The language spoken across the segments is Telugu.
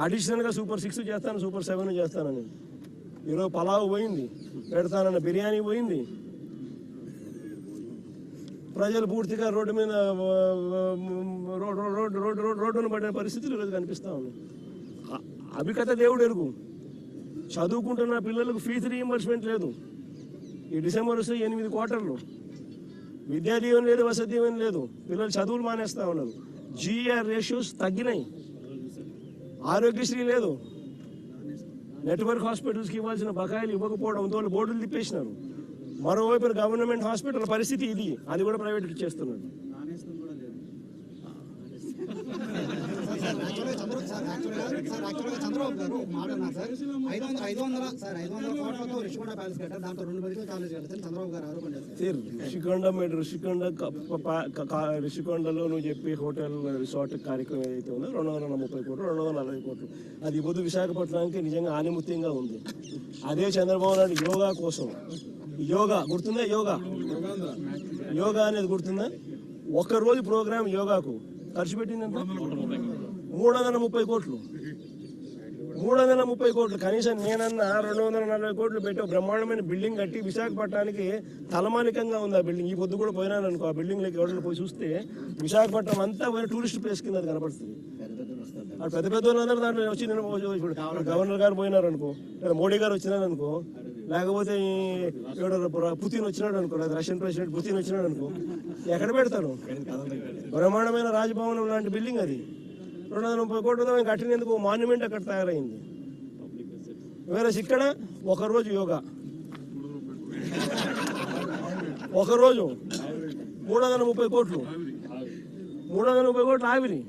అడిషనల్గా సూపర్ 6 చేస్తాను, సూపర్ 7 చేస్తానని. ఈరోజు పలావ్ పోయింది, పెడతానన్న బిర్యానీ పోయింది. ప్రజలు పూర్తిగా రోడ్డు మీద రోడ్డును పడిన పరిస్థితులు ఈరోజు కనిపిస్తూ ఉన్నాయి. అభికథ దేవుడు ఎరుగు. చదువుకుంటున్న పిల్లలకు ఫీజు రీయింబర్స్మెంట్ లేదు. ఈ డిసెంబర్ వస్తే 8 క్వార్టర్లు. విద్యా దీవెన లేదు, వసతి దీవెన లేదు. పిల్లలు చదువులు మానేస్తూ ఉన్నారు. జీఆర్ రేషియోస్ తగ్గినాయి. ఆరోగ్యశ్రీ లేదు. నెట్వర్క్ హాస్పిటల్స్కి ఇవ్వాల్సిన బకాయిలు ఇవ్వకపోవడంతో బోర్డులు తిప్పేసినారు. మరోవైపు గవర్నమెంట్ హాస్పిటల్ పరిస్థితి ఇది, అది కూడా ప్రైవేట్కి ఇచ్చేస్తున్నాడు. చంద్రబాబు గారు మాట్లాడినారు సార్, 500 కోట్లతో రిషికొండ ప్యాలెస్ కట్టారు, దాంట్లో 2 మెడికల్ కాలేజ్ కడతారు చంద్రబాబు గారు ఆరోపణ చేస్తారు. రిషికొండలో నువ్వు చెప్పి హోటల్ రిసార్ట్ కార్యక్రమం ఏదైతే ఉందో 230 కోట్లు 240 కోట్లు, అది పొద్దు విశాఖపట్నానికి నిజంగా ఆనిముత్యంగా ఉంది. అదే చంద్రబాబు నాయుడు యోగా కోసం, యోగా గుర్తుందా? యోగా అనేది గుర్తుందా? ఒక్కరోజు ప్రోగ్రామ్ యోగాకు ఖర్చు పెట్టిందంట 330 కోట్లు. 330 కోట్లు. కనీసం నేనన్నా 240 కోట్లు పెట్టి బ్రహ్మాండమైన బిల్డింగ్ కట్టి విశాఖపట్నానికి తలమానికంగా ఉంది ఆ బిల్డింగ్. ఈ పొద్దు కూడా పోయినాను అనుకో, ఆ బిల్డింగ్లోకి ఎవరు పోయి చూస్తే విశాఖపట్నం అంతా పోయిన టూరిస్ట్ ప్లేస్ కింద కనపడుతుంది. పెద్ద పెద్ద వాళ్ళందరూ దాంట్లో వచ్చి నేను గవర్నర్ గారు పోయినారు అనుకో, లేదా మోడీ గారు వచ్చినారు అనుకో, లేకపోతే పుతిన్ వచ్చినాడు అనుకో, లేదా రష్యన్ ప్రెసిడెంట్ పుతిన్ వచ్చినాడు అనుకో, ఎక్కడ పెడతారు? బ్రహ్మాండమైన రాజభవనం లాంటి బిల్డింగ్ అది. 230 కోట్లతో కట్టినందుకు మాన్యుమెంట్ అక్కడ తయారైంది. వేరే ఇక్కడ ఒకరోజు యోగా, ఒకరోజు 330 కోట్లు, 330 కోట్లు ఆవిరి.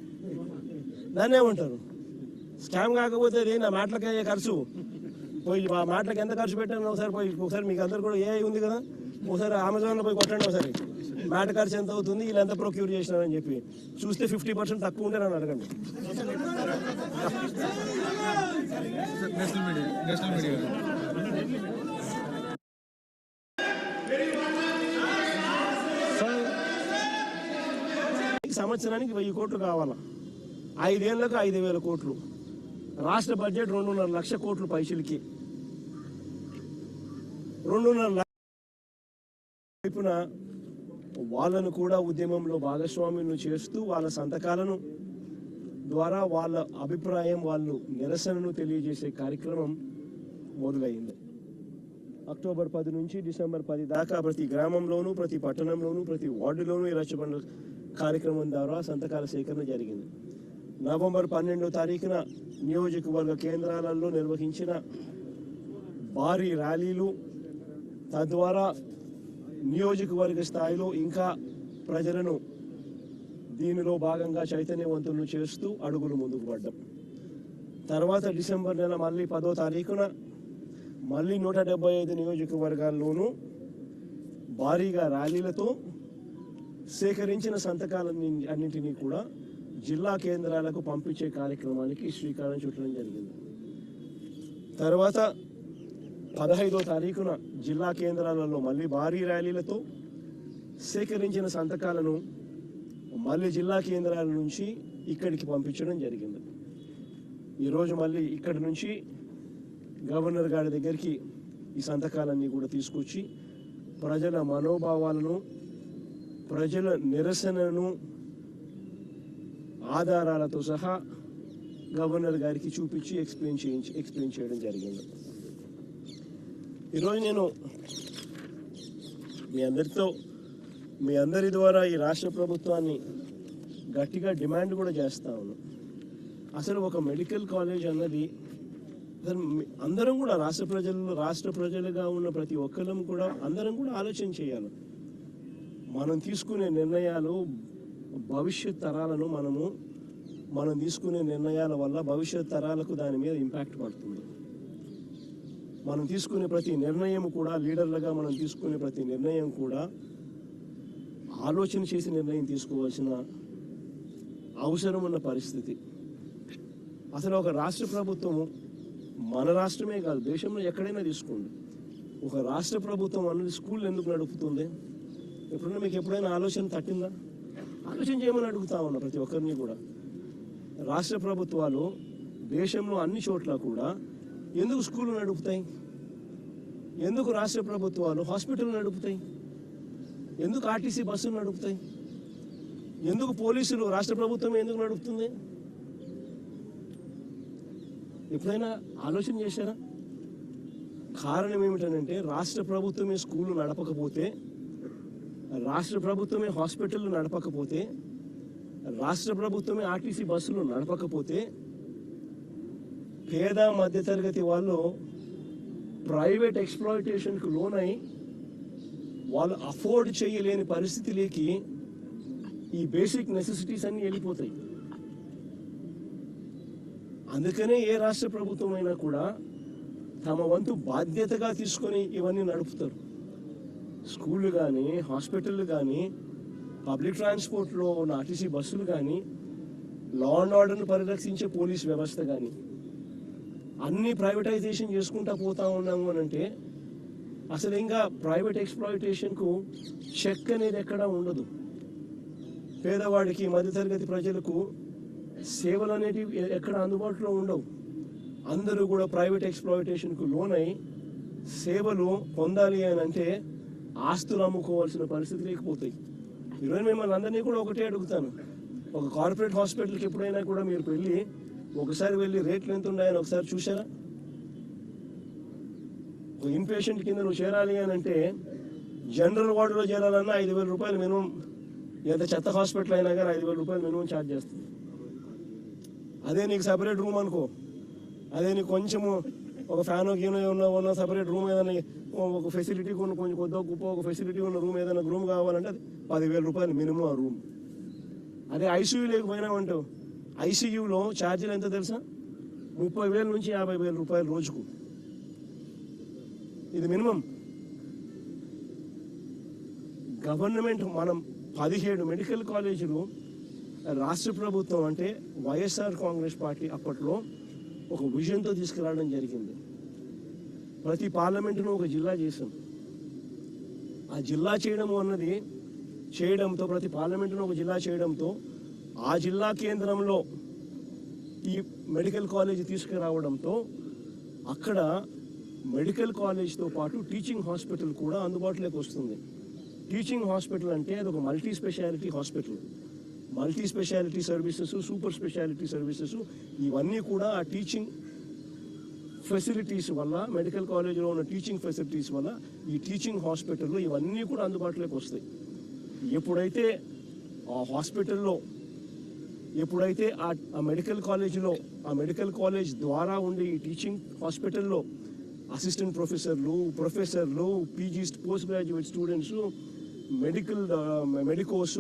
దాన్ని ఏమంటారు? స్కామ్ కాకపోతే అది నా మాటలకి అయ్యే ఖర్చు. పోయి ఆ మాటలకు ఎంత ఖర్చు పెట్టాను ఒకసారి మీకు అందరు కూడా ఏఐ ఉంది కదా, ఒకసారి అమెజాన్లో పోయి కొట్టండి ఒకసారి, మ్యాట్ ఖర్చు ఎంత అవుతుంది, వీళ్ళు ఎంత ప్రొక్యూర్ చేసినారని చెప్పి చూస్తే 50% తక్కువ ఉంటే నన్ను అడగండి. సంవత్సరానికి 1000 కోట్లు కావాలా, 5 ఏళ్లకు 5000 కోట్లు. రాష్ట్ర బడ్జెట్ 2.5 లక్షల కోట్లు పైసలకి. 2.5 లక్షల వైపున వాళ్ళను కూడా ఉద్యమంలో భాగస్వామ్యం చేస్తూ వాళ్ళ సంతకాలను ద్వారా వాళ్ళ అభిప్రాయం, వాళ్ళు నిరసనను తెలియజేసే కార్యక్రమం మొదలైంది. అక్టోబర్ 10 నుంచి డిసెంబర్ 10 దాకా ప్రతి గ్రామంలోనూ, ప్రతి పట్టణంలోనూ, ప్రతి వార్డులోనూ ఈ రచ్చబండ కార్యక్రమం ద్వారా సంతకాల సేకరణ జరిగింది. నవంబర్ 12వ తారీఖున నియోజకవర్గ కేంద్రాలలో నిర్వహించిన భారీ ర్యాలీలు, తద్వారా నియోజకవర్గ స్థాయిలో ఇంకా ప్రజలను దీనిలో భాగంగా చైతన్యవంతులను చేస్తూ అడుగులు ముందుకు పడ్డాం. తర్వాత డిసెంబర్ నెల మళ్ళీ 10వ తారీఖున మళ్ళీ 175 నియోజకవర్గాల్లోనూ భారీగా ర్యాలీలతో సేకరించిన సంతకాలన్నింటినీ కూడా జిల్లా కేంద్రాలకు పంపించే కార్యక్రమానికి శ్రీకారం చుట్టడం జరిగింది. తర్వాత 15వ తారీఖున జిల్లా కేంద్రాలలో మళ్ళీ భారీ ర్యాలీలతో సేకరించిన సంతకాలను మళ్ళీ జిల్లా కేంద్రాల నుంచి ఇక్కడికి పంపించడం జరిగింది. ఈరోజు మళ్ళీ ఇక్కడి నుంచి గవర్నర్ గారి దగ్గరికి ఈ సంతకాలన్నీ కూడా తీసుకొచ్చి ప్రజల మనోభావాలను, ప్రజల నిరసనను ఆధారాలతో సహా గవర్నర్ గారికి చూపించి ఎక్స్ప్లెయిన్ చేయడం జరిగింది. ఈరోజు నేను మీ అందరి ద్వారా ఈ రాష్ట్ర ప్రభుత్వాన్ని గట్టిగా డిమాండ్ కూడా చేస్తా ఉన్నాను. అసలు ఒక మెడికల్ కాలేజ్ అన్నది అందరం కూడా రాష్ట్ర ప్రజలుగా ఉన్న ప్రతి ఒక్కరం కూడా అందరం కూడా ఆలోచన చేయాలి. మనం తీసుకునే నిర్ణయాలు భవిష్యత్ తరాలను మనం తీసుకునే నిర్ణయాల వల్ల భవిష్యత్ తరాలకు దాని మీద ఇంపాక్ట్ పడుతుంది. మనం తీసుకునే ప్రతి నిర్ణయం కూడా, లీడర్లుగా మనం తీసుకునే ప్రతి నిర్ణయం కూడా ఆలోచన చేసి నిర్ణయం తీసుకోవాల్సిన అవసరం ఉన్న పరిస్థితి. అసలు ఒక రాష్ట్ర ప్రభుత్వము, మన రాష్ట్రమే కాదు దేశంలో ఎక్కడైనా తీసుకోండి, ఒక రాష్ట్ర ప్రభుత్వం అన్నది స్కూల్ ఎందుకు నడుపుతుంది? ఎప్పుడైనా మీకు ఎప్పుడైనా ఆలోచన తట్టిందా? ఆలోచన చేయమని అడుగుతా ఉన్నా ప్రతి ఒక్కరిని కూడా. రాష్ట్ర ప్రభుత్వాలు దేశంలో అన్ని చోట్ల కూడా ఎందుకు స్కూళ్ళు నడుపుతాయి? ఎందుకు రాష్ట్ర ప్రభుత్వాలు హాస్పిటల్ నడుపుతాయి? ఎందుకు ఆర్టీసీ బస్సులు నడుపుతాయి? ఎందుకు పోలీసులు రాష్ట్ర ప్రభుత్వం ఎందుకు నడుపుతుంది? ఎప్పుడైనా ఆలోచన చేశారా? కారణం ఏమిటనంటే రాష్ట్ర ప్రభుత్వమే స్కూళ్ళు నడపకపోతే, రాష్ట్ర ప్రభుత్వమే హాస్పిటల్ నడపకపోతే, రాష్ట్ర ప్రభుత్వమే ఆర్టీసీ బస్సులు నడపకపోతే పేద మధ్యతరగతి వాళ్ళు ప్రైవేట్ ఎక్స్ప్లాయిటేషన్కు లోనై వాళ్ళు అఫోర్డ్ చేయలేని పరిస్థితిలోకి ఈ బేసిక్ నెసెసిటీస్ అన్నీ వెళ్ళిపోతాయి. అందుకనే ఏ రాష్ట్ర ప్రభుత్వం అయినా కూడా తమ వంతు బాధ్యతగా తీసుకొని ఇవన్నీ నడుపుతారు. స్కూళ్ళు కానీ, హాస్పిటళ్ళు కానీ, పబ్లిక్ ట్రాన్స్పోర్ట్లో ఉన్న ఆర్టీసీ బస్సులు కానీ, లా అండ్ ఆర్డర్ను పరిరక్షించే పోలీస్ వ్యవస్థ కానీ అన్నీ ప్రైవేటైజేషన్ చేసుకుంటా పోతా ఉన్నాము అని అంటే అసలు ఇంకా ప్రైవేట్ ఎక్స్ప్లాయిటేషన్కు చెక్ అనేది ఎక్కడా ఉండదు. పేదవాడికి, మధ్యతరగతి ప్రజలకు సేవలు అనేటివి ఎక్కడ అందుబాటులో ఉండవు. అందరూ కూడా ప్రైవేట్ ఎక్స్ప్లాయిటేషన్కు లోనై సేవలు పొందాలి అని అంటే ఆస్తులు అమ్ముకోవాల్సిన పరిస్థితి లేకపోతాయి. ఈరోజు మిమ్మల్ని అందరినీ కూడా ఒకటే అడుగుతాను, ఒక కార్పొరేట్ హాస్పిటల్కి ఎప్పుడైనా కూడా మీరు ఒకసారి వెళ్ళి రేట్లు ఎంత ఉన్నాయని ఒకసారి చూసారా? ఒక ఇన్పేషెంట్ కింద నువ్వు చేరాలి అని అంటే జనరల్ వార్డులో చేరాలన్నా 5,000 రూపాయలు మినిమం, ఎంత చెత్త హాస్పిటల్ అయినా కానీ 5,000 రూపాయలు మినిమం ఛార్జ్ చేస్తుంది. అదే నీకు సపరేట్ రూమ్ అనుకో, అదే నీకు కొంచెము ఒక ఫ్యాన్ గీనో ఉన్న సపరేట్ రూమ్ ఏదైనా ఒక ఫెసిలిటీ కొంచెం కొద్దిగా గొప్ప ఒక ఫెసిలిటీ ఉన్న రూమ్ ఏదైనా రూమ్ కావాలంటే అది 10,000 రూపాయలు మినిమం ఆ రూమ్. అదే ఐసీయూ లేకపోయినామంటావు, ఐసీయూలో ఛార్జీలు ఎంత తెలుసా? 30,000 నుంచి 50,000 రూపాయలు రోజుకు. ఇది మినిమం. గవర్నమెంట్ మనం 17 మెడికల్ కాలేజీలు రాష్ట్ర ప్రభుత్వం అంటే వైఎస్ఆర్ కాంగ్రెస్ పార్టీ అప్పట్లో ఒక విజన్తో తీసుకురావడం జరిగింది. ప్రతి పార్లమెంటును ఒక జిల్లా చేసాం. ఆ జిల్లా చేయడంతో ప్రతి పార్లమెంటును ఒక జిల్లా చేయడంతో ఆ జిల్లా కేంద్రంలో ఈ మెడికల్ కాలేజ్ తీసుకురావడంతో అక్కడ మెడికల్ కాలేజ్తో పాటు టీచింగ్ హాస్పిటల్ కూడా అందుబాటులోకి వస్తుంది. టీచింగ్ హాస్పిటల్ అంటే అది ఒక multi speciality hospital. Multi speciality services, super speciality services ఇవన్నీ కూడా ఆ టీచింగ్ ఫెసిలిటీస్ వల్ల, మెడికల్ కాలేజీలో ఉన్న టీచింగ్ ఫెసిలిటీస్ వల్ల ఈ టీచింగ్ హాస్పిటల్లో ఇవన్నీ కూడా అందుబాటులోకి వస్తాయి. ఎప్పుడైతే ఆ హాస్పిటల్లో, ఎప్పుడైతే ఆ మెడికల్ కాలేజీలో, ఆ మెడికల్ కాలేజ్ ద్వారా ఉండే ఈ టీచింగ్ హాస్పిటల్లో అసిస్టెంట్ ప్రొఫెసర్లు, PG post graduate students, medicos